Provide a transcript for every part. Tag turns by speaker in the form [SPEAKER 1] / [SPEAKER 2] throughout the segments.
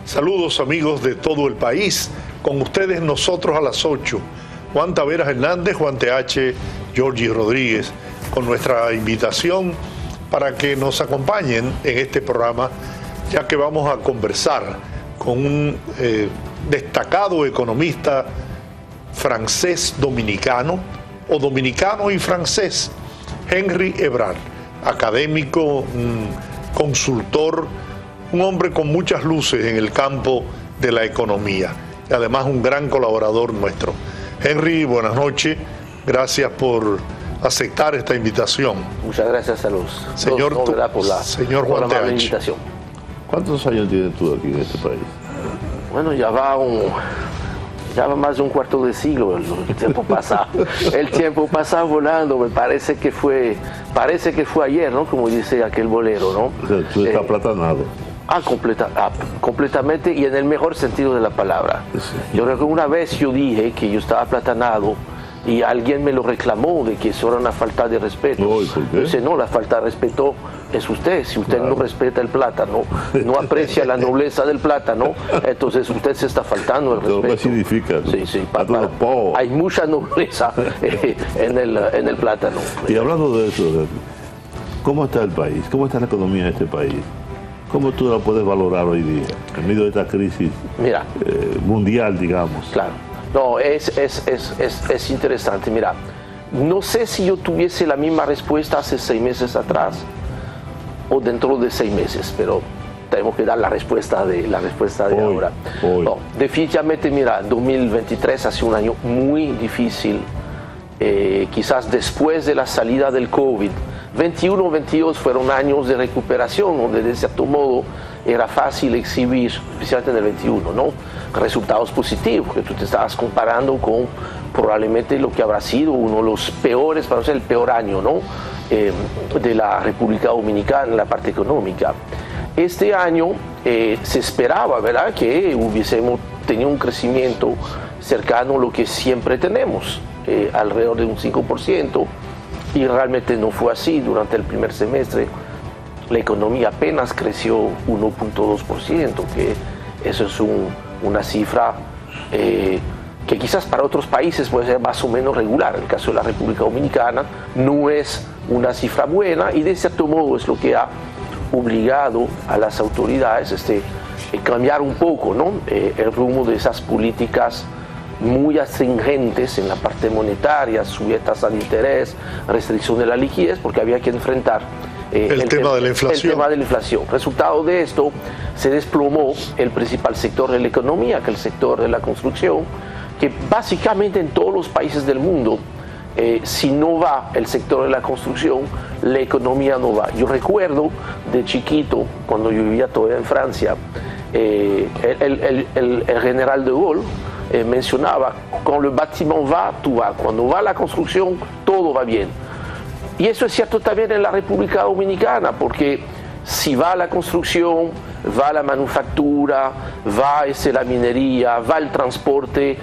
[SPEAKER 1] Saludos amigos de todo el país. Con ustedes nosotros a las 8. Juan Taveras Hernández, Juan TH, Georgie Rodríguez, con nuestra invitación para que nos acompañen en este programa, ya que vamos a conversar con un destacado economista francés-dominicano, o dominicano y francés, Henry Ebrard, académico, consultor, un hombre con muchas luces en el campo de la economía y además un gran colaborador nuestro. Henry, buenas noches, gracias por aceptar esta invitación.
[SPEAKER 2] Muchas gracias a los
[SPEAKER 1] señor,
[SPEAKER 2] dos, por la
[SPEAKER 1] Juan TH.
[SPEAKER 2] invitación.
[SPEAKER 3] ¿Cuántos años tienes tú aquí en este país?
[SPEAKER 2] Bueno, ya va más de un cuarto de siglo el tiempo pasado. El tiempo pasa volando, me parece que fue ayer, ¿no? Como dice aquel bolero, ¿no?
[SPEAKER 3] O sea, tú estás aplatanado.
[SPEAKER 2] Completamente, y en el mejor sentido de la palabra. Sí. Yo creo que una vez yo dije que yo estaba aplatanado y alguien me lo reclamó de que eso era una falta de respeto.
[SPEAKER 3] No, ¿y por qué?
[SPEAKER 2] Dice, no, la falta de respeto es usted. Si usted no respeta el plátano, no aprecia la nobleza del plátano, entonces usted se está faltando el respeto.
[SPEAKER 3] ¿Qué significa?
[SPEAKER 2] Sí. Hay mucha nobleza en el plátano.
[SPEAKER 3] Y hablando de eso, ¿cómo está el país? ¿Cómo está la economía de este país? ¿Cómo tú la puedes valorar hoy día, en medio de esta crisis mundial, digamos?
[SPEAKER 2] Claro. No, es interesante. Mira, no sé si yo tuviese la misma respuesta hace 6 meses atrás o dentro de 6 meses, pero tenemos que dar la respuesta de hoy, ahora.
[SPEAKER 3] Hoy.
[SPEAKER 2] No, definitivamente, mira, 2023 ha sido un año muy difícil, quizás después de la salida del COVID. 21, 22 fueron años de recuperación, donde de cierto modo era fácil exhibir, especialmente en el 21, ¿no? Resultados positivos, que tú te estabas comparando con probablemente lo que habrá sido uno de los peores, para no ser el peor año, ¿no? De la República Dominicana en la parte económica. Este año se esperaba, ¿verdad?, que hubiésemos tenido un crecimiento cercano a lo que siempre tenemos, alrededor de un 5%, y realmente no fue así. Durante el primer semestre la economía apenas creció 1.2%, que eso es una cifra que quizás para otros países puede ser más o menos regular. En el caso de la República Dominicana no es una cifra buena, y de cierto modo es lo que ha obligado a las autoridades cambiar un poco, ¿no? El rumbo de esas políticas muy astringentes en la parte monetaria, subir tasas de interés, restricción de la liquidez, porque había que enfrentar
[SPEAKER 1] el tema de la inflación.
[SPEAKER 2] Resultado de esto, se desplomó el principal sector de la economía, que es el sector de la construcción, que básicamente en todos los países del mundo, si no va el sector de la construcción, la economía no va. Yo recuerdo de chiquito, cuando yo vivía todavía en Francia, el general de Gaulle mencionaba: cuando el bâtiment va, tú vas. Cuando va la construcción, todo va bien. Y eso es cierto también en la República Dominicana, porque si va la construcción, va la manufactura, va la minería, va el transporte,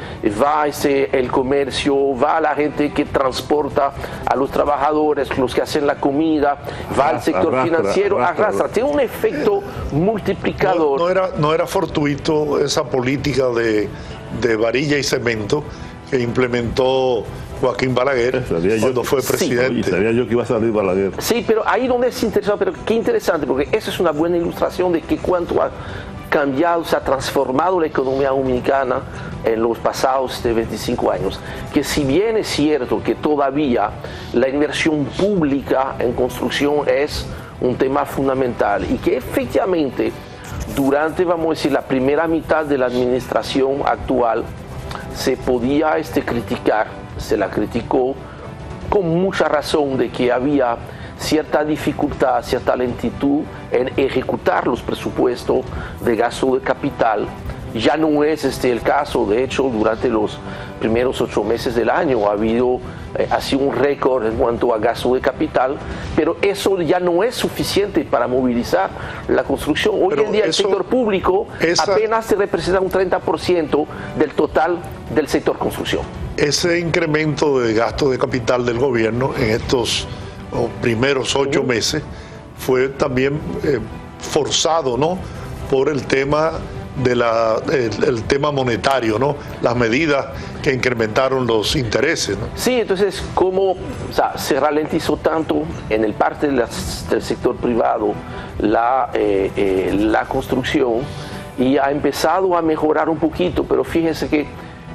[SPEAKER 2] va el comercio, va la gente que transporta a los trabajadores, los que hacen la comida, va el sector financiero, arrastra. Tiene un efecto multiplicador.
[SPEAKER 1] No era fortuito esa política de varilla y cemento que implementó Joaquín Balaguer cuando fue presidente.
[SPEAKER 3] Sí, sabía yo que iba a salir Balaguer.
[SPEAKER 2] Sí, pero ahí donde es interesante, pero qué interesante, porque esa es una buena ilustración de que cuánto ha cambiado, se ha transformado la economía dominicana en los pasados 25 años. Que si bien es cierto que todavía la inversión pública en construcción es un tema fundamental, y que efectivamente durante, vamos a decir, la primera mitad de la administración actual se podía criticar, se la criticó con mucha razón, de que había cierta dificultad, cierta lentitud en ejecutar los presupuestos de gasto de capital. Ya no es el caso. De hecho, durante los primeros 8 meses del año ha sido un récord en cuanto a gasto de capital, pero eso ya no es suficiente para movilizar la construcción. Hoy en día el sector público apenas se representa un 30% del total del sector construcción.
[SPEAKER 1] Ese incremento de gasto de capital del gobierno en estos primeros 8 meses fue también forzado, ¿no?, por el tema el tema monetario, ¿no? Las medidas que incrementaron los intereses, ¿no?
[SPEAKER 2] Sí, entonces, como se ralentizó tanto en el parte del sector privado la construcción y ha empezado a mejorar un poquito, pero fíjense que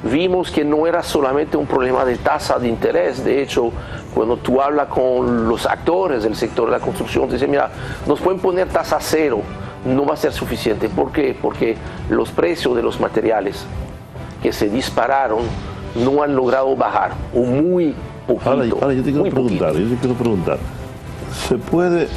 [SPEAKER 2] vimos que no era solamente un problema de tasa de interés. De hecho, cuando tú hablas con los actores del sector de la construcción, te dicen, mira, nos pueden poner tasa cero, no va a ser suficiente. ¿Por qué? Porque los precios de los materiales que se dispararon no han logrado bajar, o muy poquito.
[SPEAKER 3] Ahora yo te quiero preguntar, ¿se puede?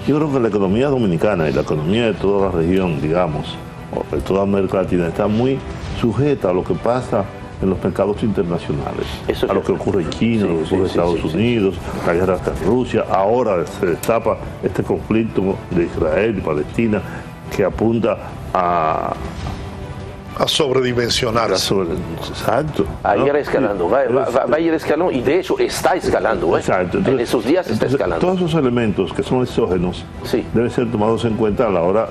[SPEAKER 3] Yo creo que la economía dominicana y la economía de toda la región, digamos, o de toda América Latina, está muy sujeta a lo que pasa en los mercados internacionales, a lo que ocurre en China, lo que ocurre en Estados Unidos, la guerra con Rusia. Ahora se destapa este conflicto de Israel y Palestina que apunta a
[SPEAKER 1] sobredimensionar.
[SPEAKER 3] Exacto.
[SPEAKER 2] A ir escalando, va a ir escalando, y de hecho está escalando.
[SPEAKER 3] Exacto.
[SPEAKER 2] Entonces, en esos días está escalando.
[SPEAKER 3] Todos esos elementos que son exógenos deben ser tomados en cuenta a la hora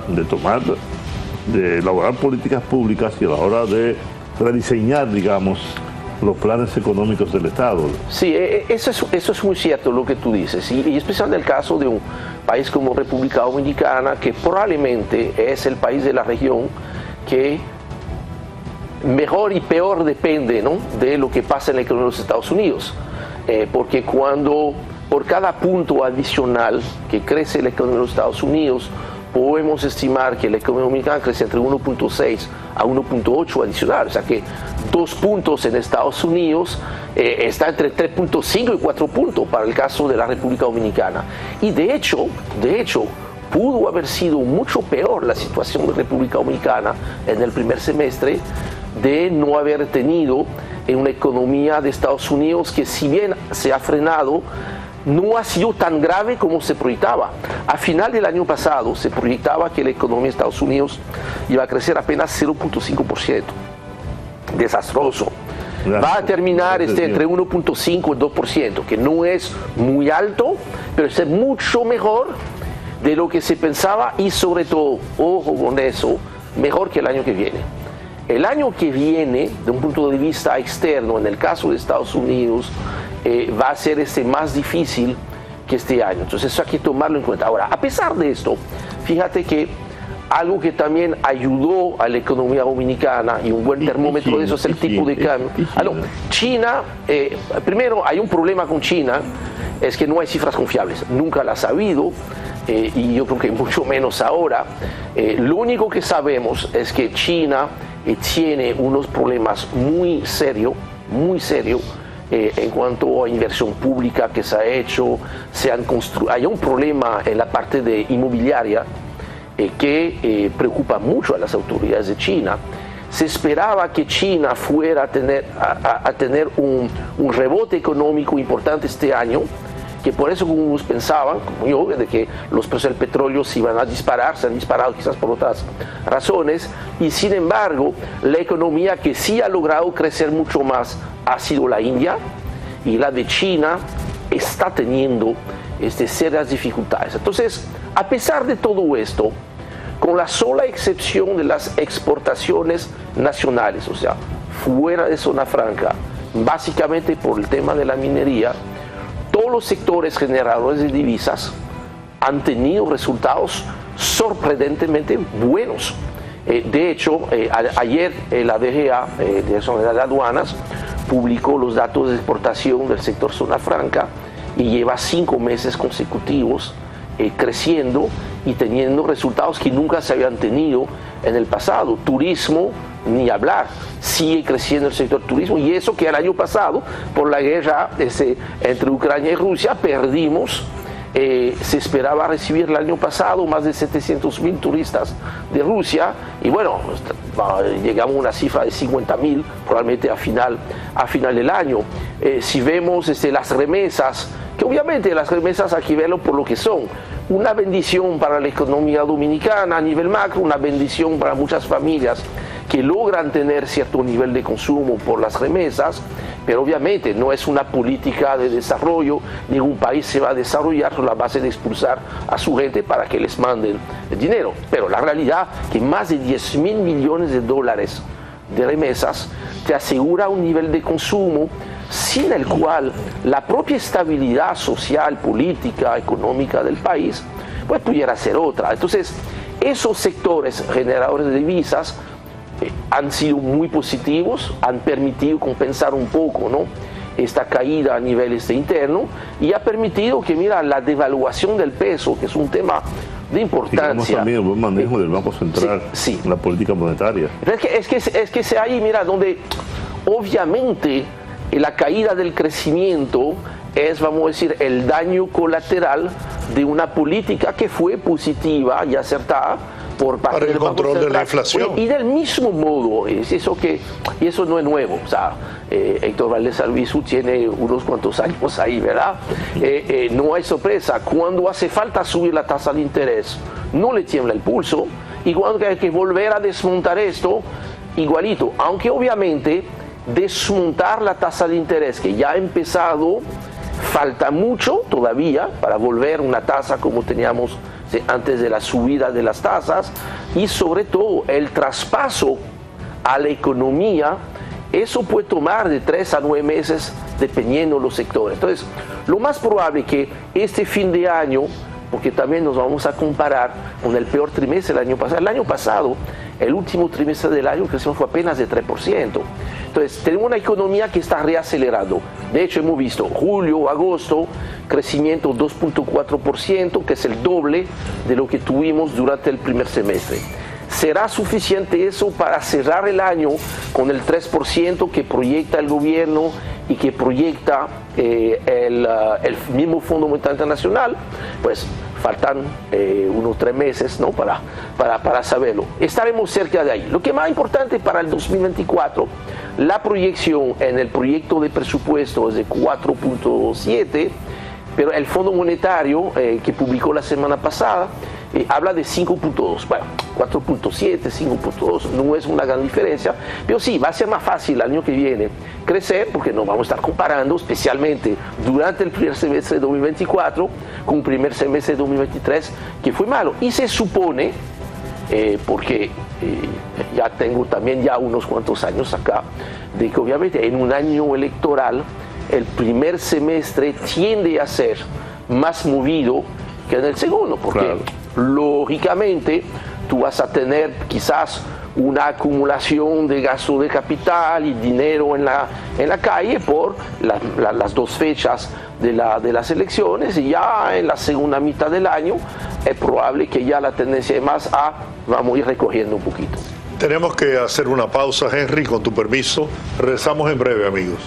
[SPEAKER 3] de elaborar políticas públicas y a la hora de rediseñar, digamos, los planes económicos del Estado.
[SPEAKER 2] Sí, eso es muy cierto lo que tú dices, y especialmente en el caso de un país como República Dominicana, que probablemente es el país de la región que mejor y peor depende, ¿no?, de lo que pasa en la economía de los Estados Unidos, porque por cada punto adicional que crece la economía de los Estados Unidos, podemos estimar que la economía dominicana crece entre 1.6 a 1.8 adicional, o sea que 2 puntos en Estados Unidos está entre 3.5 y 4 puntos para el caso de la República Dominicana. Y de hecho, pudo haber sido mucho peor la situación de República Dominicana en el primer semestre de no haber tenido una economía de Estados Unidos que, si bien se ha frenado, no ha sido tan grave como se proyectaba. A final del año pasado se proyectaba que la economía de Estados Unidos iba a crecer apenas 0.5%. Desastroso. Va a terminar entre 1.5 y 2%, que no es muy alto, pero es mucho mejor de lo que se pensaba, y sobre todo, ojo con eso, mejor que el año que viene. El año que viene, de un punto de vista externo, en el caso de Estados Unidos, va a ser más difícil que este año. Entonces eso hay que tomarlo en cuenta. Ahora, a pesar de esto, fíjate que algo que también ayudó a la economía dominicana, y un buen termómetro de eso es el tipo de cambio. China, primero hay un problema con China, es que no hay cifras confiables, nunca las ha habido, y yo creo que mucho menos ahora. Lo único que sabemos es que China tiene unos problemas muy serios, en cuanto a inversión pública que se ha hecho. Hay un problema en la parte de inmobiliaria que preocupa mucho a las autoridades de China. Se esperaba que China fuera a tener un rebote económico importante este año, que por eso algunos pensaban, como yo, de que los precios del petróleo se iban a disparar. Se han disparado quizás por otras razones, y sin embargo la economía que sí ha logrado crecer mucho más ha sido la India, y la de China está teniendo serias dificultades. Entonces, a pesar de todo esto, con la sola excepción de las exportaciones nacionales, o sea, fuera de zona franca, básicamente por el tema de la minería, todos los sectores generadores de divisas han tenido resultados sorprendentemente buenos. De hecho, ayer la DGA, Dirección General de Aduanas, publicó los datos de exportación del sector zona franca, y lleva 5 meses consecutivos creciendo y teniendo resultados que nunca se habían tenido en el pasado. Turismo, ni hablar, sigue creciendo el sector turismo, y eso que el año pasado, por la guerra entre Ucrania y Rusia, perdimos. Se esperaba recibir el año pasado más de 700.000 turistas de Rusia, y bueno, llegamos a una cifra de 50.000 probablemente a final del año. Si vemos las remesas que obviamente las remesas hay que verlo por lo que son. Una bendición para la economía dominicana a nivel macro, una bendición para muchas familias que logran tener cierto nivel de consumo por las remesas, pero obviamente no es una política de desarrollo. Ningún país se va a desarrollar sobre la base de expulsar a su gente para que les manden dinero. Pero la realidad es que más de 10.000 millones de dólares de remesas te asegura un nivel de consumo sin el cual la propia estabilidad social, política, económica del país pues pudiera ser otra. Entonces, esos sectores generadores de divisas han sido muy positivos, han permitido compensar un poco, ¿no?, esta caída a nivel interno, y ha permitido que, mira, la devaluación del peso, que es un tema de importancia.
[SPEAKER 3] Y también el buen manejo del Banco Central en la política monetaria.
[SPEAKER 2] Es que es ahí, mira, donde obviamente la caída del crecimiento es, vamos a decir, el daño colateral de una política que fue positiva y acertada por parte
[SPEAKER 1] para el
[SPEAKER 2] del Banco
[SPEAKER 1] control
[SPEAKER 2] Central.
[SPEAKER 1] de la inflación.
[SPEAKER 2] Y del mismo modo, y eso no es nuevo. O sea, Héctor Valdés Albizu tiene unos cuantos años ahí, ¿verdad? No hay sorpresa. Cuando hace falta subir la tasa de interés, no le tiembla el pulso. Y cuando hay que volver a desmontar esto, igualito. Aunque obviamente desmontar la tasa de interés, que ya ha empezado, falta mucho todavía para volver una tasa como teníamos antes de la subida de las tasas, y sobre todo el traspaso a la economía, eso puede tomar de 3 a 9 meses dependiendo de los sectores. Entonces, lo más probable es que este fin de año, porque también nos vamos a comparar con el peor trimestre del año pasado. El año pasado, el último trimestre del año, el crecimiento fue apenas de 3%. Entonces, tenemos una economía que está reacelerando. De hecho, hemos visto julio, agosto, crecimiento 2.4%, que es el doble de lo que tuvimos durante el primer semestre. ¿Será suficiente eso para cerrar el año con el 3% que proyecta el gobierno y que proyecta el mismo Fondo Monetario Internacional? Pues faltan unos 3 meses, ¿no?, para saberlo. Estaremos cerca de ahí. Lo que más importante para el 2024, la proyección en el proyecto de presupuesto es de 4.7, pero el Fondo Monetario que publicó la semana pasada habla de 5.2. Bueno, 4.7, 5.2 no es una gran diferencia, pero sí, va a ser más fácil el año que viene crecer, porque nos vamos a estar comparando especialmente durante el primer semestre de 2024 con el primer semestre de 2023, que fue malo. Y se supone, porque ya tengo también ya unos cuantos años acá, de que obviamente en un año electoral el primer semestre tiende a ser más movido que en el segundo, porque claro, lógicamente tú vas a tener quizás una acumulación de gasto de capital y dinero en la calle por las 2 fechas de las elecciones, y ya en la segunda mitad del año es probable que ya la tendencia es más vamos a ir recogiendo un poquito.
[SPEAKER 1] Tenemos que hacer una pausa, Henry, con tu permiso. Regresamos en breve, amigos.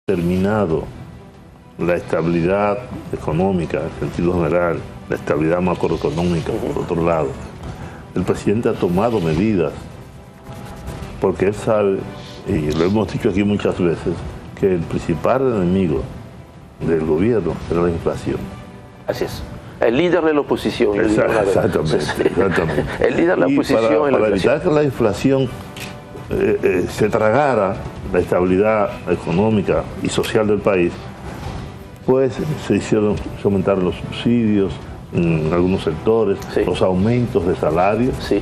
[SPEAKER 3] terminado la estabilidad económica en sentido general, la estabilidad macroeconómica por otro lado, el presidente ha tomado medidas porque él sabe, y lo hemos dicho aquí muchas veces, que el principal enemigo del gobierno es la inflación.
[SPEAKER 2] Así es. El líder de la oposición.
[SPEAKER 3] Exactamente.
[SPEAKER 2] El líder de la oposición.
[SPEAKER 3] Para evitar que la inflación se tragara la estabilidad económica y social del país, pues se aumentaron los subsidios en algunos sectores, sí, los aumentos de salarios,
[SPEAKER 2] sí,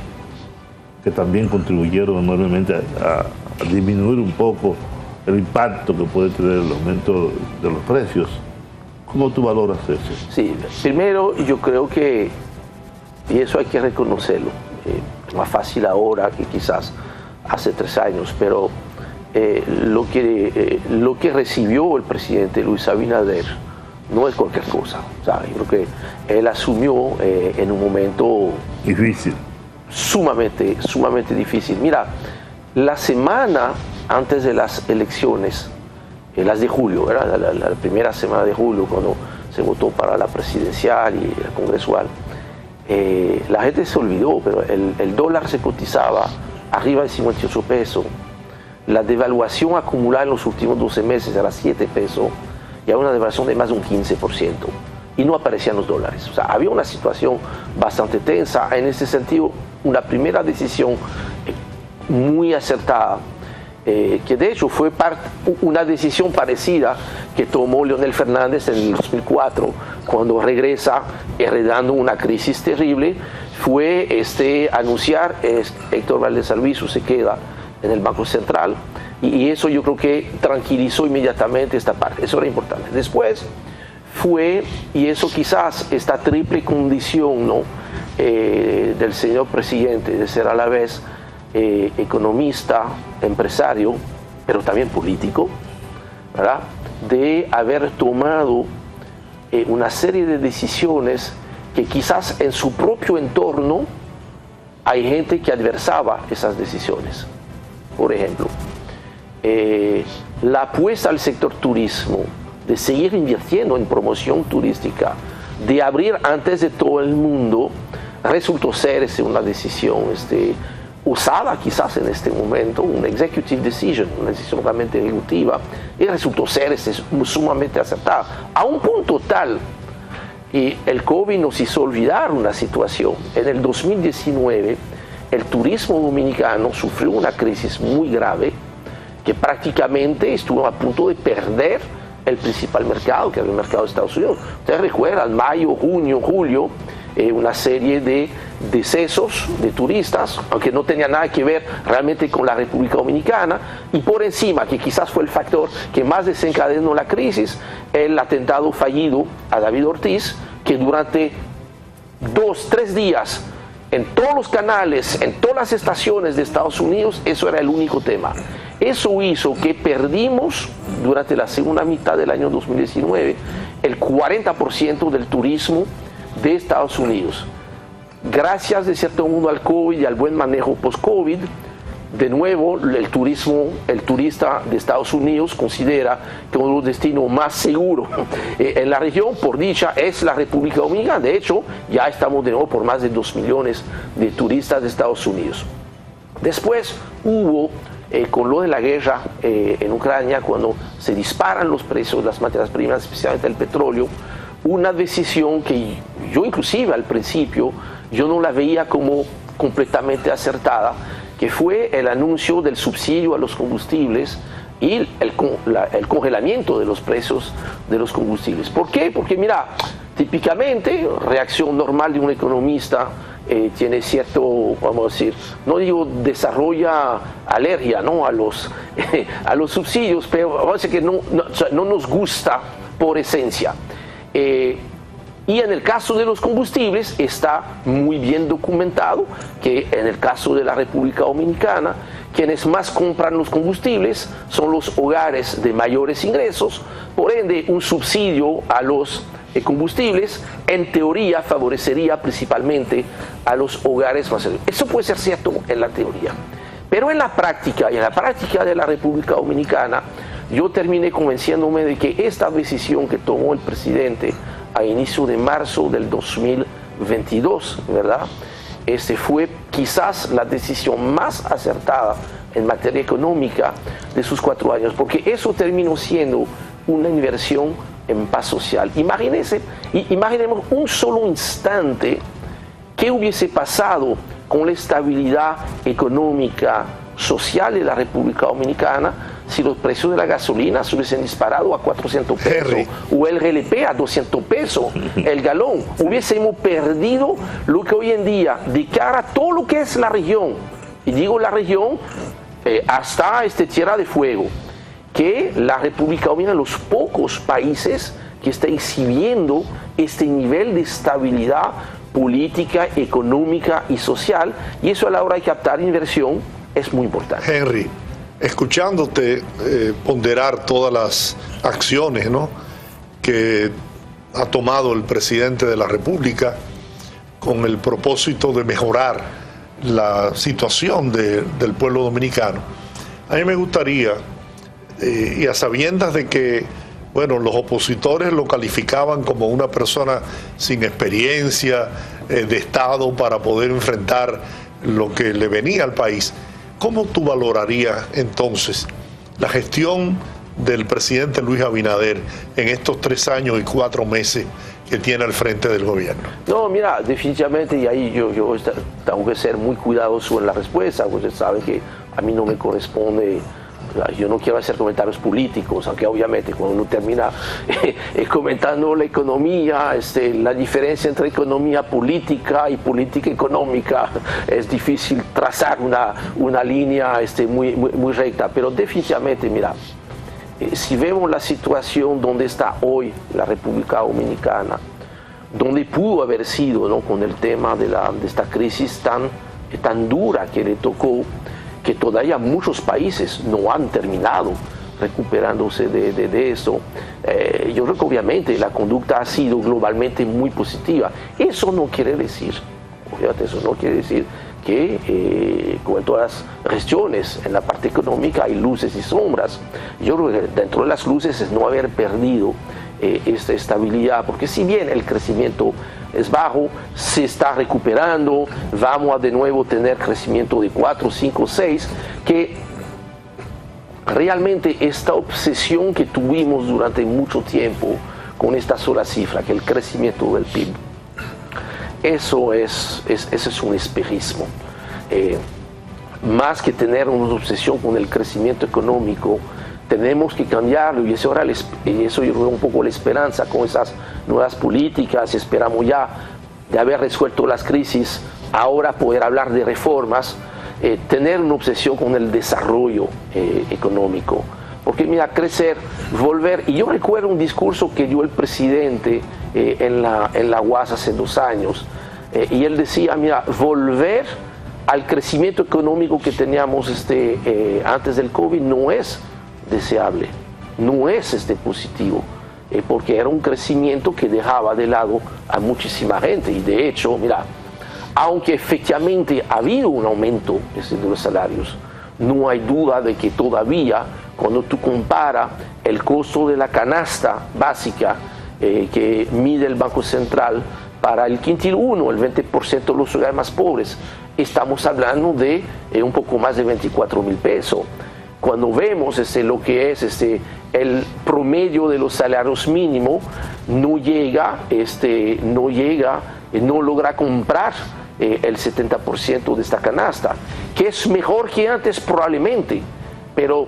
[SPEAKER 3] que también contribuyeron enormemente a disminuir un poco el impacto que puede tener el aumento de los precios. ¿Cómo tú valoras eso?
[SPEAKER 2] Sí, primero yo creo que, y eso hay que reconocerlo, es más fácil ahora que quizás hace 3 años, pero lo que recibió el presidente Luis Abinader no es cualquier cosa. O sea, yo creo que él asumió en un momento
[SPEAKER 3] difícil,
[SPEAKER 2] sumamente difícil. Mira, la semana antes de las elecciones, las de julio, era la primera semana de julio cuando se votó para la presidencial y la congresual, la gente se olvidó, pero el dólar se cotizaba arriba de 58 pesos. La devaluación acumulada en los últimos 12 meses era 7 pesos y había una devaluación de más de un 15%. Y no aparecían los dólares. O sea, había una situación bastante tensa. En ese sentido, una primera decisión muy acertada, que de hecho fue una decisión parecida que tomó Leonel Fernández en el 2004, cuando regresa heredando una crisis terrible, fue anunciar Héctor Valdés Albizu se queda en el Banco Central, y eso yo creo que tranquilizó inmediatamente esta parte. Eso era importante. Después fue, y eso quizás esta triple condición, ¿no?, del señor presidente de ser a la vez economista, empresario, pero también político, ¿verdad?, de haber tomado una serie de decisiones que quizás en su propio entorno hay gente que adversaba esas decisiones. Por ejemplo, la apuesta al sector turismo, de seguir invirtiendo en promoción turística, de abrir antes de todo el mundo, resultó ser una decisión usada quizás en este momento, una executive decision, una decisión realmente ejecutiva, y resultó ser sumamente acertada, a un punto tal, y el COVID nos hizo olvidar una situación. En el 2019, el turismo dominicano sufrió una crisis muy grave, que prácticamente estuvo a punto de perder el principal mercado, que era el mercado de Estados Unidos. Ustedes recuerdan, mayo, junio, julio, una serie de decesos de turistas, aunque no tenía nada que ver realmente con la República Dominicana, y por encima, que quizás fue el factor que más desencadenó la crisis, el atentado fallido a David Ortiz, que durante 2-3 días, en todos los canales, en todas las estaciones de Estados Unidos, eso era el único tema. Eso hizo que perdimos durante la segunda mitad del año 2019 el 40% del turismo de Estados Unidos. Gracias de cierto modo al COVID y al buen manejo post-COVID, de nuevo el turista de Estados Unidos considera que uno de los destinos más seguros en la región, por dicha, es la República Dominicana. De hecho, ya estamos de nuevo por más de 2 millones de turistas de Estados Unidos. Después hubo, con lo de la guerra en Ucrania, cuando se disparan los precios de las materias primas, especialmente el petróleo, una decisión que yo inclusive al principio yo no la veía como completamente acertada, que fue el anuncio del subsidio a los combustibles y el congelamiento de los precios de los combustibles. ¿Por qué? Porque mira, típicamente, reacción normal de un economista tiene cierto, vamos a decir, no digo desarrolla alergia, ¿no?, a los subsidios, pero vamos a decir que no nos gusta por esencia. Y en el caso de los combustibles está muy bien documentado que en el caso de la República Dominicana, quienes más compran los combustibles son los hogares de mayores ingresos. Por ende, un subsidio a los combustibles en teoría favorecería principalmente a los hogares más elevados. Eso puede ser cierto en la teoría, pero en la práctica, y en la práctica de la República Dominicana, yo terminé convenciéndome de que esta decisión que tomó el presidente a inicio de marzo del 2022, ¿verdad? Fue quizás la decisión más acertada en materia económica de sus 4 años, porque eso terminó siendo una inversión en paz social. Imaginemos un solo instante qué hubiese pasado con la estabilidad económica, social de la República Dominicana si los precios de la gasolina se hubiesen disparado a 400 pesos o el GLP a 200 pesos el galón. Hubiésemos perdido lo que hoy en día, de cara a todo lo que es la región, y digo la región hasta Tierra de Fuego, que la República Dominicana, los pocos países que está exhibiendo este nivel de estabilidad política, económica y social, y eso a la hora de captar inversión es muy importante.
[SPEAKER 1] Henry, escuchándote ponderar todas las acciones, ¿no?, que ha tomado el presidente de la República con el propósito de mejorar la situación del pueblo dominicano, a mí me gustaría, y a sabiendas de que, bueno, los opositores lo calificaban como una persona sin experiencia de Estado para poder enfrentar lo que le venía al país, ¿cómo tú valorarías entonces la gestión del presidente Luis Abinader en estos 3 años y 4 meses que tiene al frente del gobierno?
[SPEAKER 2] No, mira, definitivamente, y ahí yo tengo que ser muy cuidadoso en la respuesta, porque usted sabe que a mí no me corresponde, yo no quiero hacer comentarios políticos, aunque obviamente cuando uno termina comentando la economía, la diferencia entre economía política y política económica, es difícil trazar una línea muy recta, pero definitivamente, mira, si vemos la situación donde está hoy la República Dominicana, donde pudo haber sido, ¿no?, con el tema de esta crisis tan dura que le tocó, que todavía muchos países no han terminado recuperándose de eso. Yo creo que obviamente la conducta ha sido globalmente muy positiva. Eso no quiere decir, que como en todas las regiones, en la parte económica hay luces y sombras. Yo creo que dentro de las luces es no haber perdido esta estabilidad, porque si bien el crecimiento es bajo, se está recuperando, vamos a de nuevo tener crecimiento de 4, 5, 6, que realmente esta obsesión que tuvimos durante mucho tiempo con esta sola cifra, que el crecimiento del PIB, eso es un espejismo. Más que tener una obsesión con el crecimiento económico, tenemos que cambiarlo, y eso yo creo un poco la esperanza con esas nuevas políticas. Esperamos ya de haber resuelto las crisis, ahora poder hablar de reformas, tener una obsesión con el desarrollo económico. Porque mira, crecer, volver, y yo recuerdo un discurso que dio el presidente en la UAS hace 2 años, y él decía, mira, volver al crecimiento económico que teníamos antes del COVID no es deseable, no es positivo, porque era un crecimiento que dejaba de lado a muchísima gente. Y de hecho, mira, aunque efectivamente ha habido un aumento de los salarios, no hay duda de que todavía, cuando tú comparas el costo de la canasta básica que mide el Banco Central para el quintil 1, el 20% de los hogares más pobres, estamos hablando de un poco más de 24.000 pesos. Cuando vemos lo que es el promedio de los salarios mínimos, no logra comprar el 70% de esta canasta, que es mejor que antes probablemente, pero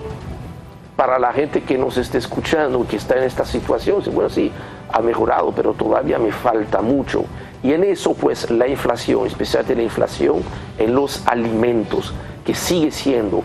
[SPEAKER 2] para la gente que nos esté escuchando, que está en esta situación, bueno, sí, ha mejorado, pero todavía me falta mucho. Y en eso, pues, la inflación, especialmente la inflación en los alimentos, que sigue siendo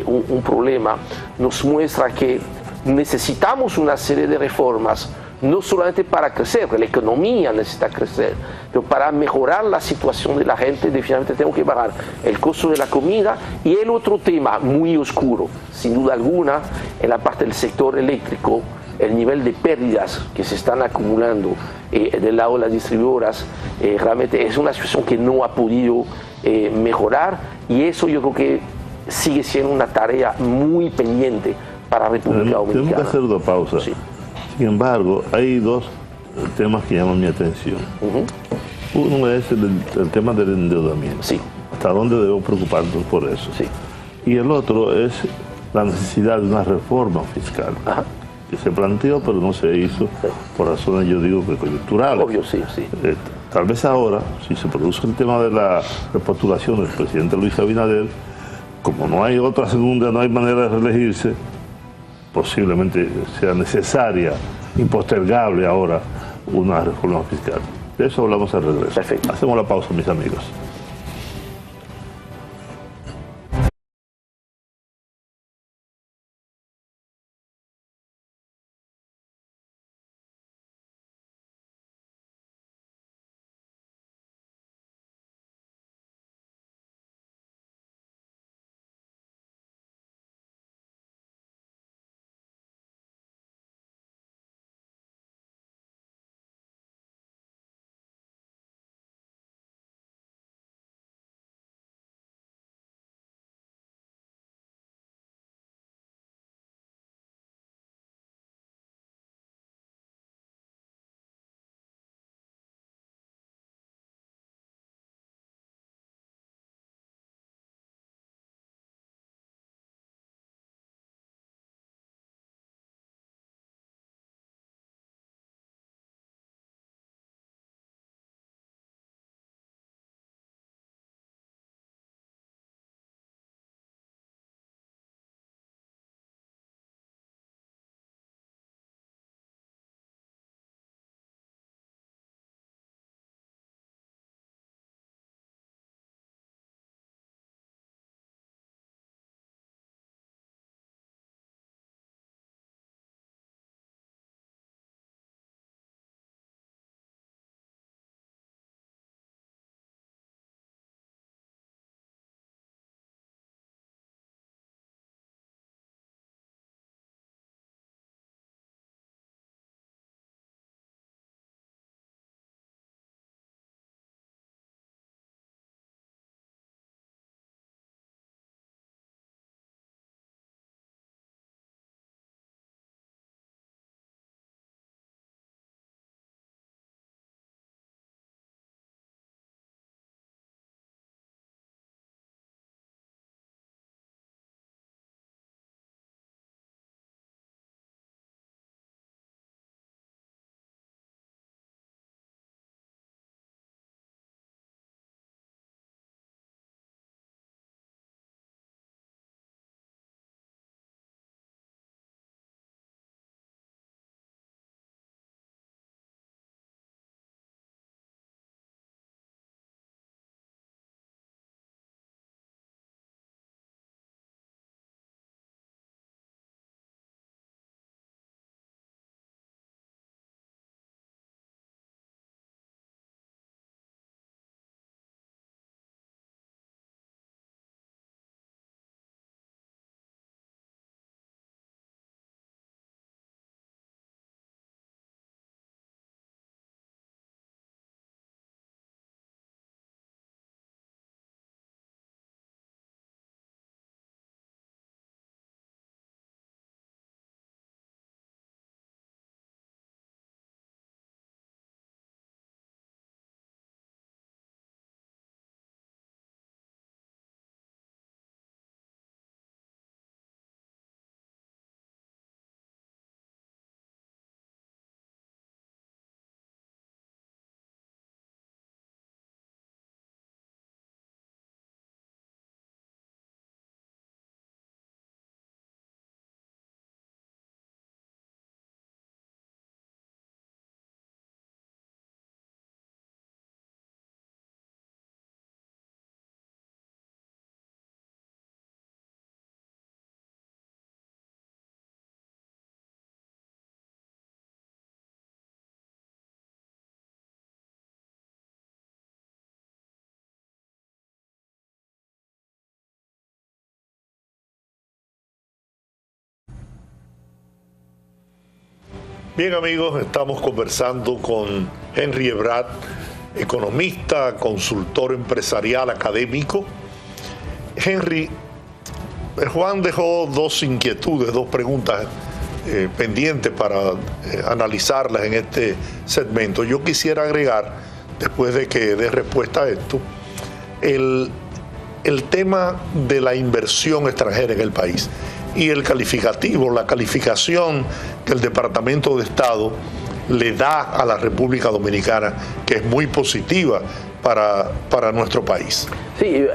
[SPEAKER 2] un problema, nos muestra que necesitamos una serie de reformas, no solamente para crecer, porque la economía necesita crecer, pero para mejorar la situación de la gente. Definitivamente tenemos que bajar el costo de la comida. Y el otro tema muy oscuro, sin duda alguna, en la parte del sector eléctrico, el nivel de pérdidas que se están acumulando del lado de las distribuidoras, realmente es una situación que no ha podido mejorar, y eso yo creo que sigue siendo una tarea muy pendiente para República Dominicana.
[SPEAKER 3] Tenemos que hacer dos pausas.
[SPEAKER 2] Sí.
[SPEAKER 3] Sin embargo, hay dos temas que llaman mi atención. Uno es el tema del endeudamiento.
[SPEAKER 2] Sí.
[SPEAKER 3] ¿Hasta dónde debemos preocuparnos por eso?
[SPEAKER 2] Sí.
[SPEAKER 3] Y el otro es la necesidad de una reforma fiscal.
[SPEAKER 2] Ajá.
[SPEAKER 3] Que se planteó, pero no se hizo por razones, yo digo, que coyunturales.
[SPEAKER 2] Obvio, sí, sí.
[SPEAKER 3] Tal vez ahora, si se produce el tema de la repostulación del presidente Luis Abinader, como no hay otra segunda, no hay manera de reelegirse, posiblemente sea necesaria, impostergable ahora, una reforma fiscal. De eso hablamos al regreso.
[SPEAKER 2] Perfecto.
[SPEAKER 3] Hacemos la pausa, mis amigos.
[SPEAKER 1] Bien amigos, estamos conversando con Henry Ebrard, economista, consultor empresarial, académico. Henry, Juan dejó dos inquietudes, dos preguntas pendientes para analizarlas en este segmento. Yo quisiera agregar, después de que dé respuesta a esto, el tema de la inversión extranjera en el país y el calificativo, la calificación que el Departamento de Estado le da a la República Dominicana, que es muy positiva para nuestro país.
[SPEAKER 2] Sí,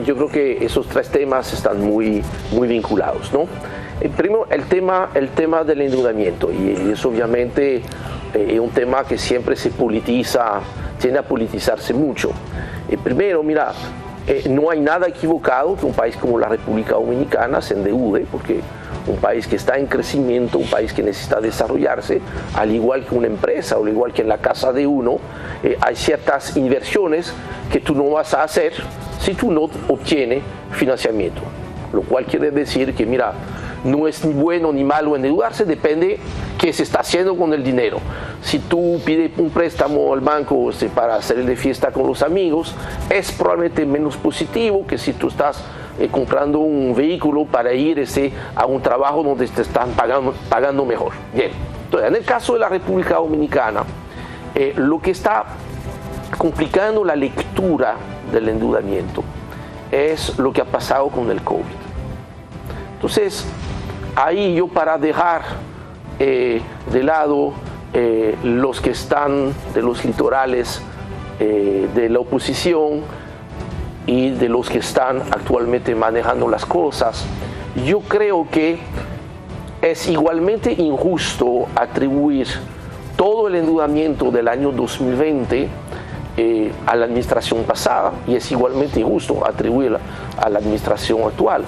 [SPEAKER 2] yo creo que esos tres temas están muy vinculados, ¿no? Primero, el tema del endeudamiento, y eso obviamente es un tema que siempre se politiza, tiende a politizarse mucho. Primero, mira, no hay nada equivocado que un país como la República Dominicana se endeude, porque un país que está en crecimiento, un país que necesita desarrollarse, al igual que una empresa o al igual que en la casa de uno, hay ciertas inversiones que tú no vas a hacer si tú no obtienes financiamiento. Lo cual quiere decir que, mira, no es ni bueno ni malo endeudarse, depende qué se está haciendo con el dinero. Si tú pides un préstamo al banco para hacer de fiesta con los amigos, es probablemente menos positivo que si tú estás comprando un vehículo para ir a un trabajo donde te están pagando mejor. Bien, entonces en el caso de la República Dominicana, lo que está complicando la lectura del endeudamiento es lo que ha pasado con el COVID. Entonces, ahí yo, para dejar de lado los que están de los litorales de la oposición y de los que están actualmente manejando las cosas, yo creo que es igualmente injusto atribuir todo el endeudamiento del año 2020 a la administración pasada, y es igualmente injusto atribuirla a la administración actual.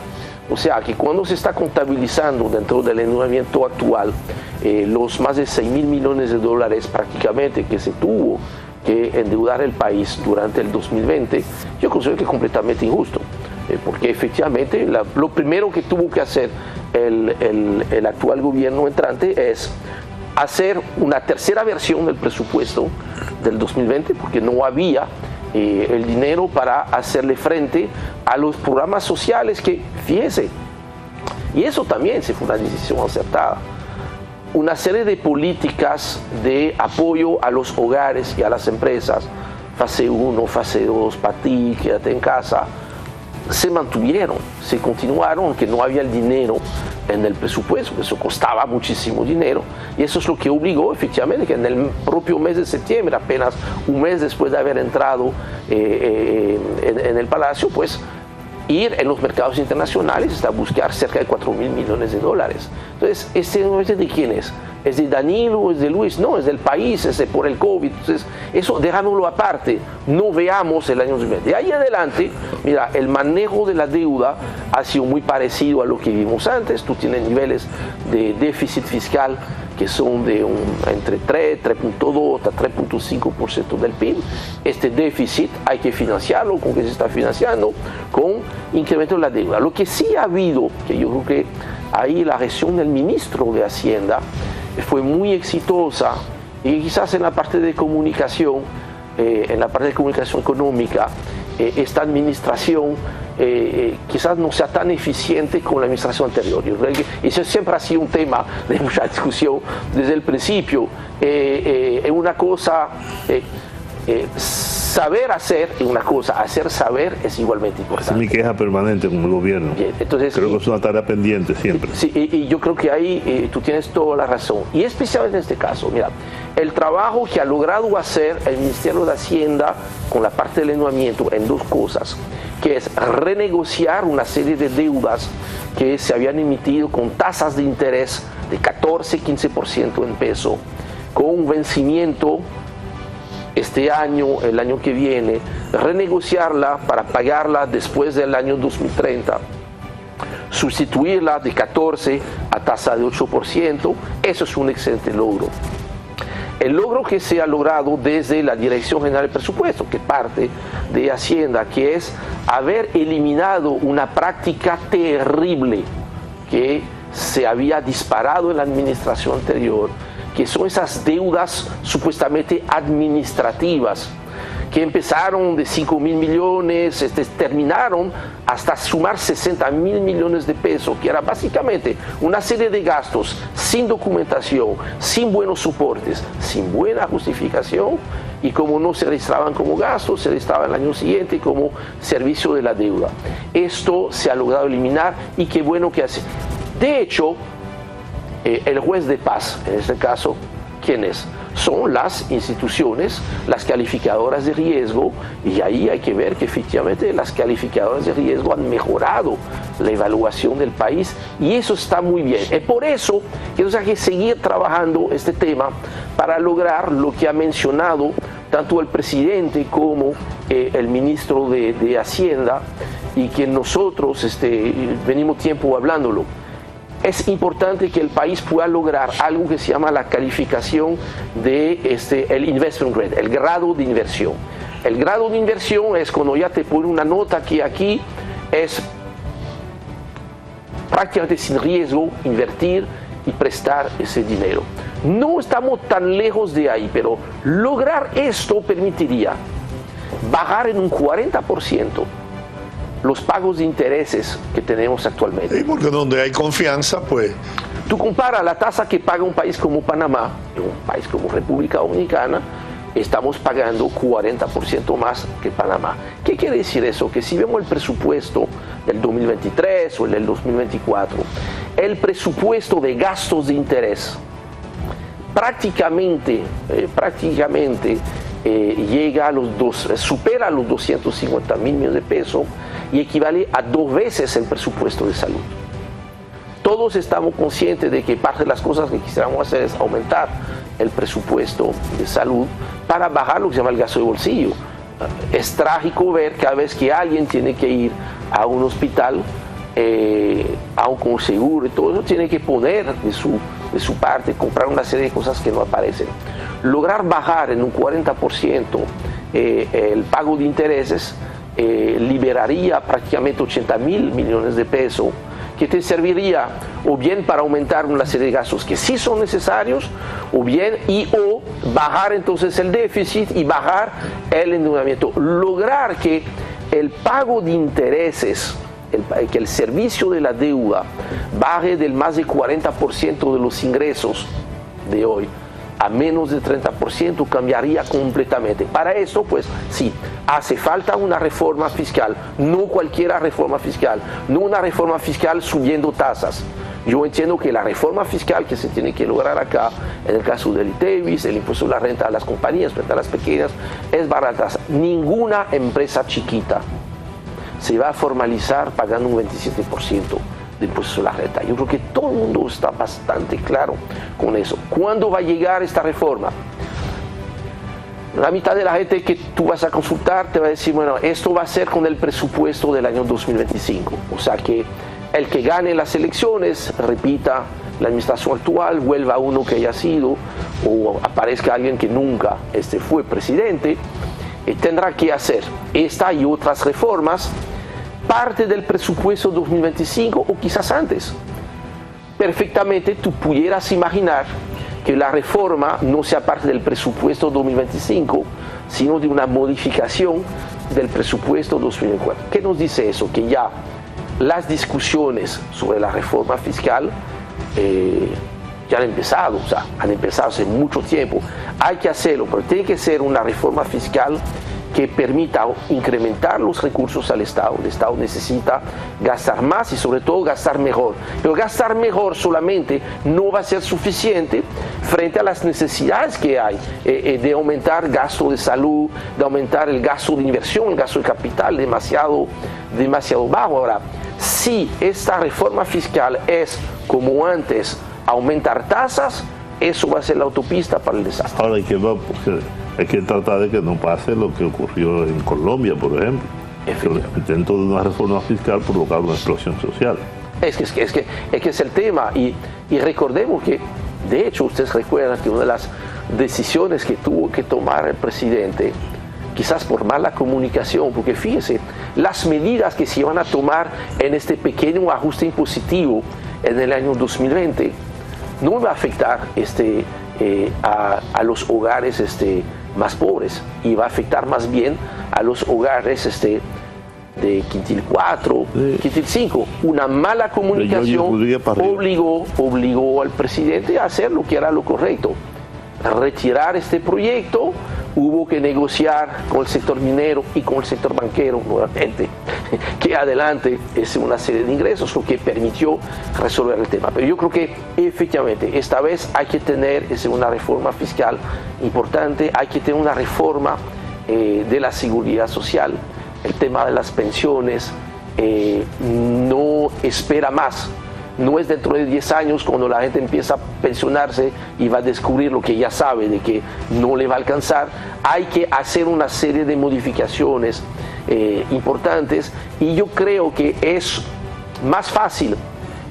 [SPEAKER 2] O sea que cuando se está contabilizando dentro del endeudamiento actual los más de 6.000 millones de dólares prácticamente que se tuvo que endeudar el país durante el 2020, yo considero que es completamente injusto, porque efectivamente lo primero que tuvo que hacer el actual gobierno entrante es hacer una tercera versión del presupuesto del 2020, porque no había el dinero para hacerle frente a los programas sociales que, fíjese, y eso también se fue una decisión acertada, una serie de políticas de apoyo a los hogares y a las empresas, fase 1, fase 2, para ti, quédate en casa, se mantuvieron, se continuaron, aunque no había el dinero en el presupuesto, eso costaba muchísimo dinero, y eso es lo que obligó efectivamente que en el propio mes de septiembre, apenas un mes después de haber entrado en el Palacio, pues ir en los mercados internacionales hasta buscar cerca de 4.000 millones de dólares. Entonces, ¿este no es de quién es? ¿Es de Danilo? ¿Es de Luis? No, es del país, es por el COVID. Entonces, eso dejámoslo aparte, no veamos el año 2020. De ahí adelante, mira, el manejo de la deuda ha sido muy parecido a lo que vimos antes. Tú tienes niveles de déficit fiscal que son de entre 3, 3.2 hasta 3.5% del PIB. Este déficit hay que financiarlo. ¿Con qué se está financiando? Con incremento de la deuda. Lo que sí ha habido, que yo creo que ahí la gestión del ministro de Hacienda fue muy exitosa, y quizás en la parte de comunicación, económica, esta administración quizás no sea tan eficiente como la administración anterior. Yo creo que eso siempre ha sido un tema de mucha discusión desde el principio. Es una cosa, saber hacer es una cosa, hacer saber es igualmente importante.
[SPEAKER 3] Es mi queja permanente con el gobierno.
[SPEAKER 2] Bien, entonces,
[SPEAKER 3] creo que es una tarea pendiente siempre.
[SPEAKER 2] Sí, y yo creo que ahí tú tienes toda la razón. Y especialmente en este caso, mira, el trabajo que ha logrado hacer el Ministerio de Hacienda con la parte del endeudamiento en dos cosas, que es renegociar una serie de deudas que se habían emitido con tasas de interés de 14-15% en peso, con un vencimiento este año, el año que viene, renegociarla para pagarla después del año 2030, sustituirla de 14 a tasa de 8%, eso es un excelente logro. El logro que se ha logrado desde la Dirección General del Presupuesto, que parte de Hacienda, que es haber eliminado una práctica terrible que se había disparado en la administración anterior, que son esas deudas supuestamente administrativas que empezaron de 5.000 millones, terminaron hasta sumar 60.000 millones de pesos, que era básicamente una serie de gastos sin documentación, sin buenos soportes, sin buena justificación, y como no se registraban como gastos, se registraban el año siguiente como servicio de la deuda. Esto se ha logrado eliminar y qué bueno que hace. De hecho, el juez de paz, en este caso, ¿quién es? Son las instituciones, las calificadoras de riesgo, y ahí hay que ver que efectivamente las calificadoras de riesgo han mejorado la evaluación del país y eso está muy bien. Es por eso que hay que seguir trabajando este tema para lograr lo que ha mencionado tanto el presidente como el ministro de Hacienda, y que nosotros venimos tiempo hablándolo. Es importante que el país pueda lograr algo que se llama la calificación de el investment grade, el grado de inversión. El grado de inversión es cuando ya te pone una nota que aquí es prácticamente sin riesgo invertir y prestar ese dinero. No estamos tan lejos de ahí, pero lograr esto permitiría bajar en un 40% los pagos de intereses que tenemos actualmente.
[SPEAKER 1] Y porque donde hay confianza, pues...
[SPEAKER 2] Tú comparas la tasa que paga un país como Panamá y un país como República Dominicana, estamos pagando 40% más que Panamá. ¿Qué quiere decir eso? Que si vemos el presupuesto del 2023 o el del 2024, el presupuesto de gastos de interés prácticamente llega a supera los 250.000 millones de pesos y equivale a 2 veces el presupuesto de salud. Todos estamos conscientes de que parte de las cosas que quisiéramos hacer es aumentar el presupuesto de salud para bajar lo que se llama el gasto de bolsillo. Es trágico ver cada vez que alguien tiene que ir a un hospital, aún con seguro y todo eso, tiene que poner de su parte, comprar una serie de cosas que no aparecen. Lograr bajar en un 40% el pago de intereses liberaría prácticamente 80.000 millones de pesos, que te serviría o bien para aumentar una serie de gastos que sí son necesarios, o bien o bajar entonces el déficit y bajar el endeudamiento. Lograr que el pago de intereses, que el servicio de la deuda baje del más de 40% de los ingresos de hoy a menos de 30%, cambiaría completamente. Para eso, pues sí, hace falta una reforma fiscal, no cualquier reforma fiscal, no una reforma fiscal subiendo tasas. Yo entiendo que la reforma fiscal que se tiene que lograr acá, en el caso del ITEVIS, el impuesto a la renta a las compañías, frente a las pequeñas, es barata. Ninguna empresa chiquita se va a formalizar pagando un 27% de impuestos a la renta. Yo creo que todo el mundo está bastante claro con eso. ¿Cuándo va a llegar esta reforma? La mitad de la gente que tú vas a consultar te va a decir, bueno, esto va a ser con el presupuesto del año 2025. O sea que el que gane las elecciones repita la administración actual, vuelva uno que haya sido, o aparezca alguien que nunca fue presidente, tendrá que hacer esta y otras reformas parte del presupuesto 2025 o quizás antes. Perfectamente tú pudieras imaginar que la reforma no sea parte del presupuesto 2025, sino de una modificación del presupuesto 2024. ¿Qué nos dice eso? Que ya las discusiones sobre la reforma fiscal ya han empezado, o sea, han empezado hace mucho tiempo. Hay que hacerlo, pero tiene que ser una reforma fiscal que permita incrementar los recursos al Estado. El Estado necesita gastar más y sobre todo gastar mejor. Pero gastar mejor solamente no va a ser suficiente frente a las necesidades que hay de aumentar gasto de salud, de aumentar el gasto de inversión, el gasto de capital demasiado bajo. Ahora, si esta reforma fiscal es como antes, aumentar tasas, eso va a ser la autopista para el desastre.
[SPEAKER 3] Ahora hay que tratar de que no pase lo que ocurrió en Colombia, por ejemplo. Que el intento de una reforma fiscal provocar una explosión social.
[SPEAKER 2] Es que es el tema. Y recordemos que, de hecho, ustedes recuerdan que una de las decisiones que tuvo que tomar el presidente, quizás por mala comunicación, porque fíjense, las medidas que se iban a tomar en este pequeño ajuste impositivo en el año 2020 no va a afectar a los hogares más pobres y va a afectar más bien a los hogares de quintil 4, quintil 5. Una mala comunicación obligó al presidente a hacer lo que era lo correcto, retirar este proyecto. Hubo que negociar con el sector minero y con el sector banquero nuevamente, que adelante es una serie de ingresos, lo que permitió resolver el tema. Pero yo creo que efectivamente esta vez hay que tener una reforma fiscal importante, hay que tener una reforma de la seguridad social, el tema de las pensiones no espera más. No es dentro de 10 años cuando la gente empieza a pensionarse y va a descubrir lo que ya sabe de que no le va a alcanzar. Hay que hacer una serie de modificaciones importantes y yo creo que es más fácil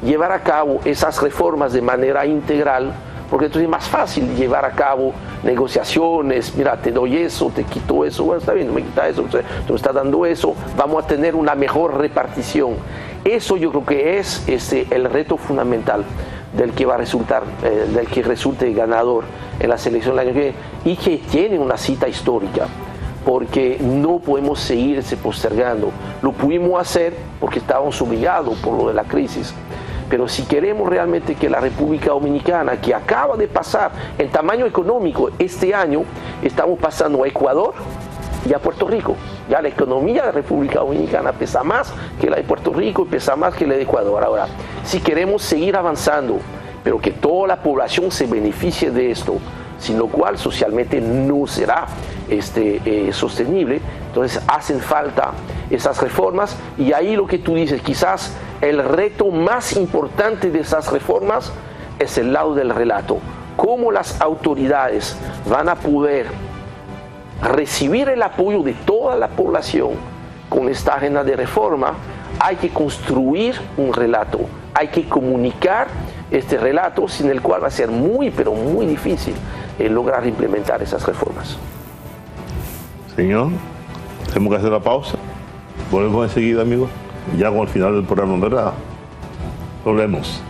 [SPEAKER 2] llevar a cabo esas reformas de manera integral, porque entonces es más fácil llevar a cabo negociaciones. Mira, te doy eso, te quito eso, bueno, está bien, no me quita eso, tú me estás dando eso, vamos a tener una mejor repartición. Eso yo creo que es el reto fundamental del que va a resultar, del que resulte ganador en la selección del año que viene y que tiene una cita histórica, porque no podemos seguirse postergando. Lo pudimos hacer porque estábamos obligados por lo de la crisis. Pero si queremos realmente que la República Dominicana, que acaba de pasar en tamaño económico este año, estamos pasando a Ecuador y a Puerto Rico. Ya la economía de la República Dominicana pesa más que la de Puerto Rico y pesa más que la de Ecuador. Ahora, si queremos seguir avanzando, pero que toda la población se beneficie de esto, sin lo cual socialmente no será sostenible, entonces hacen falta esas reformas. Y ahí lo que tú dices, quizás el reto más importante de esas reformas es el lado del relato. Cómo las autoridades van a poder recibir el apoyo de toda la población con esta agenda de reforma. Hay que construir un relato, hay que comunicar este relato, sin el cual va a ser muy, pero muy difícil lograr implementar esas reformas.
[SPEAKER 3] Señor, tenemos que hacer la pausa. Volvemos enseguida, amigos. Ya con el final del programa, ¿verdad? Volvemos.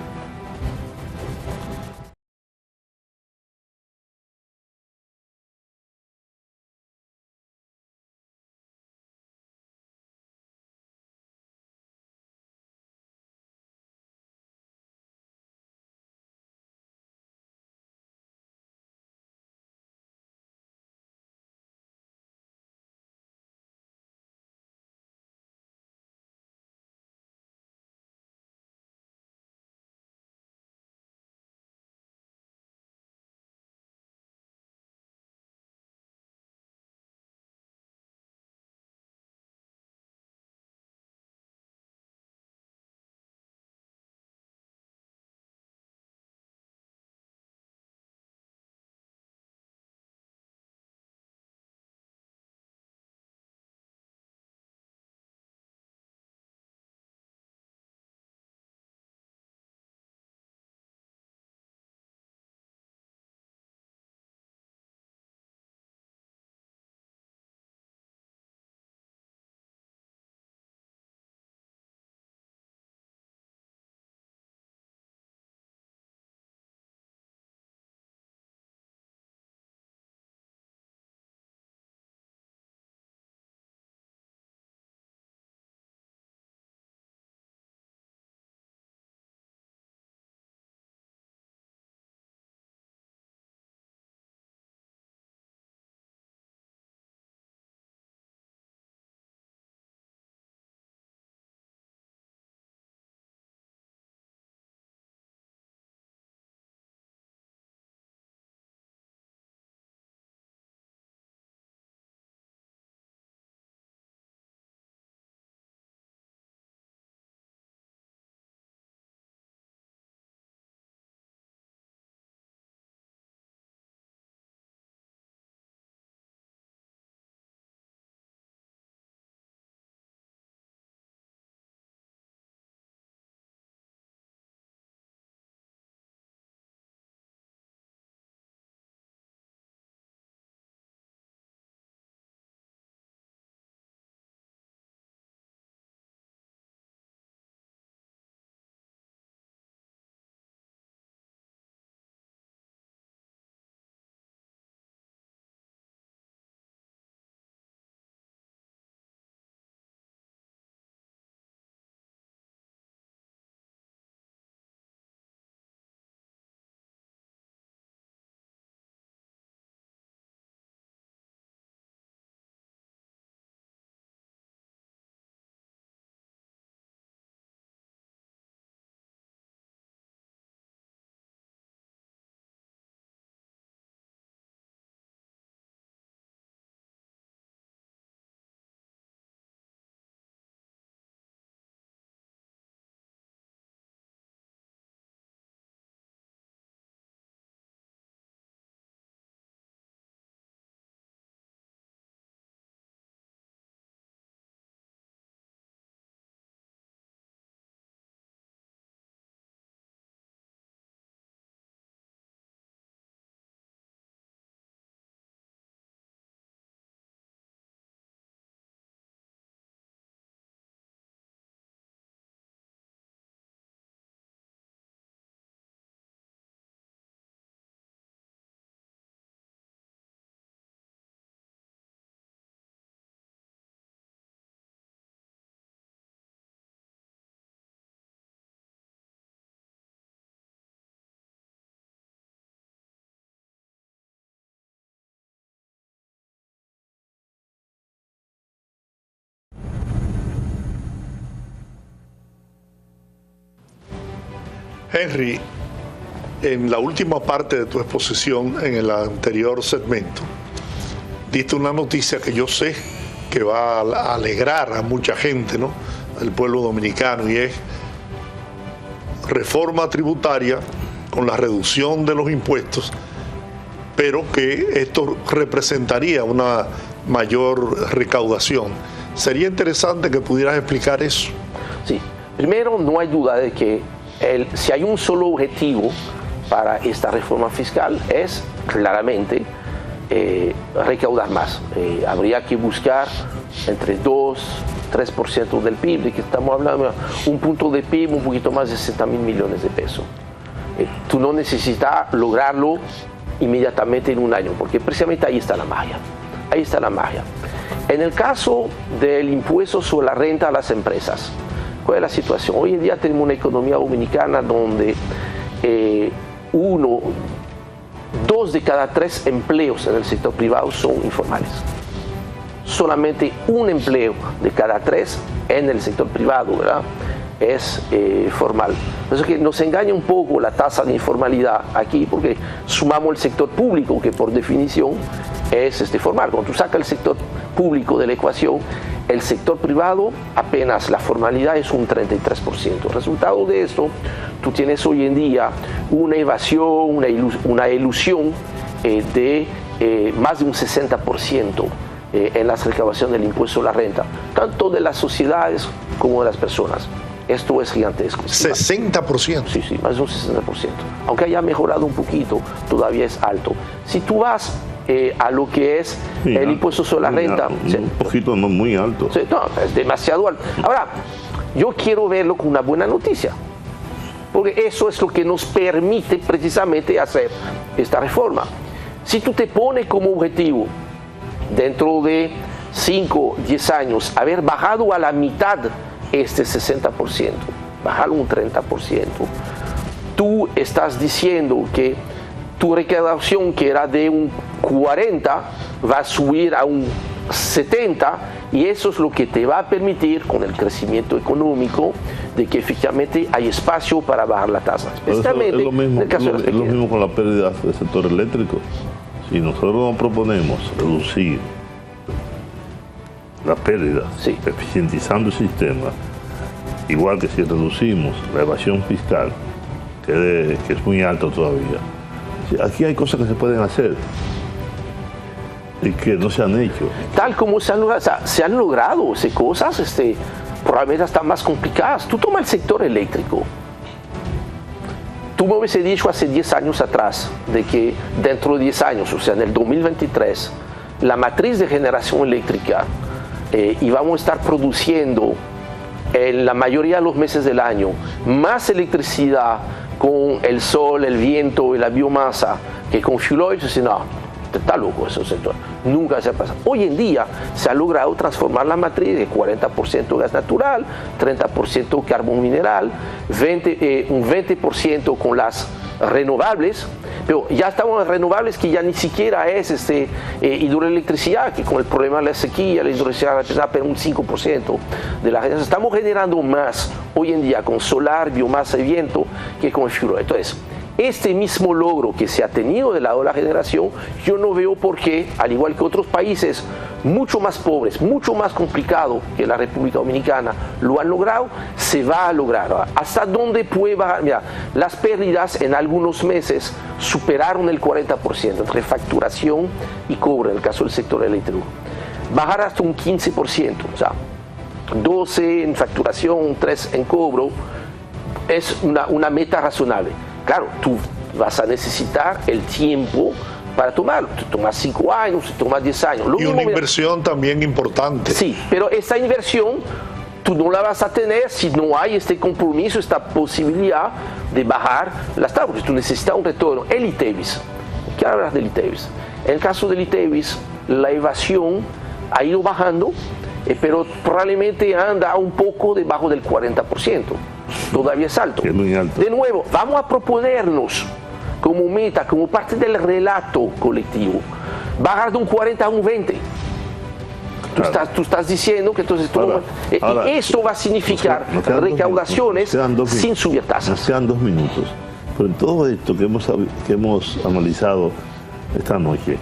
[SPEAKER 1] Henry, en la última parte de tu exposición, en el anterior segmento, diste una noticia que yo sé que va a alegrar a mucha gente, ¿no?, al pueblo dominicano, y es reforma tributaria con la reducción de los impuestos, pero que esto representaría una mayor recaudación. Sería interesante que pudieras explicar eso.
[SPEAKER 2] Sí, primero no hay duda de que si hay un solo objetivo para esta reforma fiscal es claramente recaudar más. Habría que buscar entre 2-3% del PIB, de que estamos hablando, un punto de PIB un poquito más de 60.000 millones de pesos. Tú no necesitas lograrlo inmediatamente en un año, porque precisamente ahí está la magia. Ahí está la magia. En el caso del impuesto sobre la renta a las empresas, ¿cuál es la situación? Hoy en día tenemos una economía dominicana donde 2 de cada 3 empleos en el sector privado son informales. Solamente un empleo de cada 3 en el sector privado, ¿verdad?, es formal. Entonces que nos engaña un poco la tasa de informalidad aquí, porque sumamos el sector público, que por definición es formal. Cuando tú sacas el sector público de la ecuación, el sector privado apenas la formalidad es un 33%. Resultado de esto, tú tienes hoy en día una evasión, una ilusión de más de un 60% en la recaudación del impuesto a la renta, tanto de las sociedades como de las personas. Esto es gigantesco.
[SPEAKER 1] 60%.
[SPEAKER 2] Sí, sí, más de un 60%. Aunque haya mejorado un poquito, todavía es alto. Si tú vas a lo que es el impuesto sobre la renta...
[SPEAKER 3] Un poquito, no muy alto.
[SPEAKER 2] Sí, no, es demasiado alto. Ahora, yo quiero verlo con una buena noticia, porque eso es lo que nos permite precisamente hacer esta reforma. Si tú te pones como objetivo, dentro de 5, 10 años, haber bajado a la mitad este 60%, bajarlo un 30%, tú estás diciendo que tu recaudación, que era de un 40, va a subir a un 70, y eso es lo que te va a permitir, con el crecimiento económico, de que efectivamente hay espacio para bajar la tasa. Especialmente en el caso de las pequeñas.
[SPEAKER 3] Es lo mismo con la pérdida del sector eléctrico. Si nosotros nos proponemos reducir la pérdida,
[SPEAKER 2] sí,
[SPEAKER 3] eficientizando el sistema, igual que si reducimos la evasión fiscal, que es muy alta todavía. Aquí hay cosas que se pueden hacer y que no se han hecho.
[SPEAKER 2] Tal como se han logrado, o sea, se han logrado cosas probablemente hasta más complicadas. Tú tomas el sector eléctrico. Tú me hubiese dicho hace 10 años atrás de que dentro de 10 años, o sea, en el 2023, la matriz de generación eléctrica íbamos a estar produciendo en la mayoría de los meses del año más electricidad con el sol, el viento y la biomasa que con fuel oil. No, está loco ese sector. Nunca se ha pasado. Hoy en día se ha logrado transformar la matriz de 40% gas natural, 30% carbón mineral, un 20% con las renovables, pero ya estamos en renovables que ya ni siquiera es hidroelectricidad, que con el problema de la sequía, la hidroelectricidad representa un 5% de la generación. Estamos generando más hoy en día con solar, biomasa y viento que con el fuel oil. Entonces, este mismo logro que se ha tenido del lado de la generación, yo no veo por qué, al igual que otros países mucho más pobres, mucho más complicado que la República Dominicana, lo han logrado, se va a lograr. ¿Hasta dónde puede bajar? Mira, las pérdidas en algunos meses superaron el 40% entre facturación y cobro en el caso del sector eléctrico. Bajar hasta un 15%, o sea, 12 en facturación, 3 en cobro, es una meta razonable. Claro, tú vas a necesitar el tiempo para tomarlo. Tú tomas 5 años, tú tomas 10 años.
[SPEAKER 1] Y una inversión también importante.
[SPEAKER 2] Sí, pero esta inversión tú no la vas a tener si no hay este compromiso, esta posibilidad de bajar las tablas. Tú necesitas un retorno. El ITEVIS, ¿qué hablas del ITEVIS? En el caso del ITEVIS, la evasión ha ido bajando, pero probablemente anda un poco debajo del 40%. Todavía es alto.
[SPEAKER 3] Es muy alto.
[SPEAKER 2] De nuevo, vamos a proponernos como meta, como parte del relato colectivo, bajar de un 40 a un 20. Tú estás diciendo que entonces
[SPEAKER 3] ahora,
[SPEAKER 2] esto va a significar recaudaciones sin subir tasas.
[SPEAKER 3] Nos quedan 2 minutos. Pero en todo esto que hemos analizado esta noche,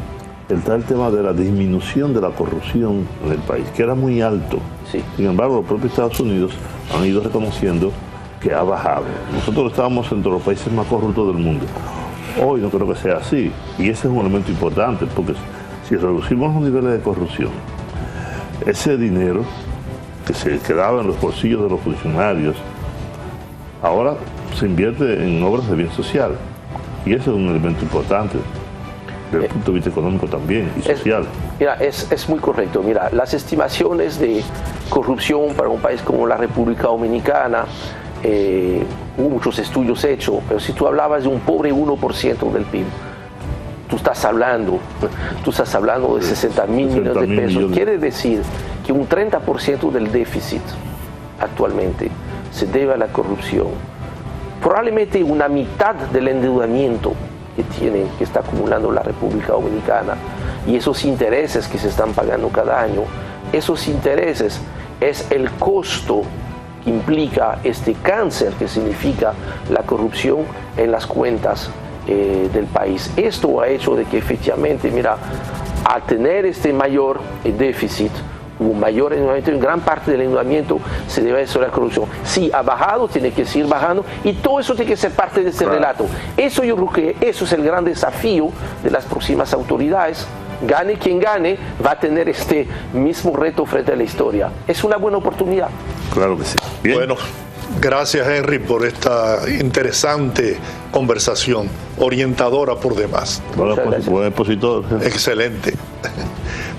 [SPEAKER 3] está el tema de la disminución de la corrupción en el país, que era muy alto.
[SPEAKER 2] Sí.
[SPEAKER 3] Sin embargo, los propios Estados Unidos han ido reconociendo que ha bajado. Nosotros estábamos entre los países más corruptos del mundo. Hoy no creo que sea así. Y ese es un elemento importante, porque si reducimos los niveles de corrupción, ese dinero que se quedaba en los bolsillos de los funcionarios, ahora se invierte en obras de bien social. Y ese es un elemento importante desde el punto de vista económico también y social.
[SPEAKER 2] Es muy correcto. Mira, las estimaciones de corrupción para un país como la República Dominicana, hubo muchos estudios hechos, pero si tú hablabas de un pobre 1% del PIB, tú estás hablando de 60.000 millones de pesos. Quiere decir que un 30% del déficit actualmente se debe a la corrupción. Probablemente una mitad del endeudamiento que está acumulando la República Dominicana y esos intereses que se están pagando cada año, esos intereses es el costo que implica este cáncer que significa la corrupción en las cuentas del país. Esto ha hecho de que efectivamente, mira, al tener este mayor déficit, un mayor endeudamiento, en gran parte del endeudamiento se debe a eso la corrupción. Sí, ha bajado, tiene que seguir bajando y todo eso tiene que ser parte de este relato. Eso yo creo que eso es el gran desafío de las próximas autoridades. Gane quien gane, va a tener este mismo reto frente a la historia. Es una buena oportunidad.
[SPEAKER 3] Claro que sí. Bien.
[SPEAKER 1] Bueno, gracias Henry por esta interesante conversación, orientadora por demás.
[SPEAKER 3] Buen expositor.
[SPEAKER 1] Excelente.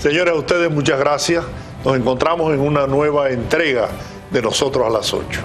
[SPEAKER 1] Señores, a ustedes muchas gracias. Nos encontramos en una nueva entrega de Nosotros a las 8.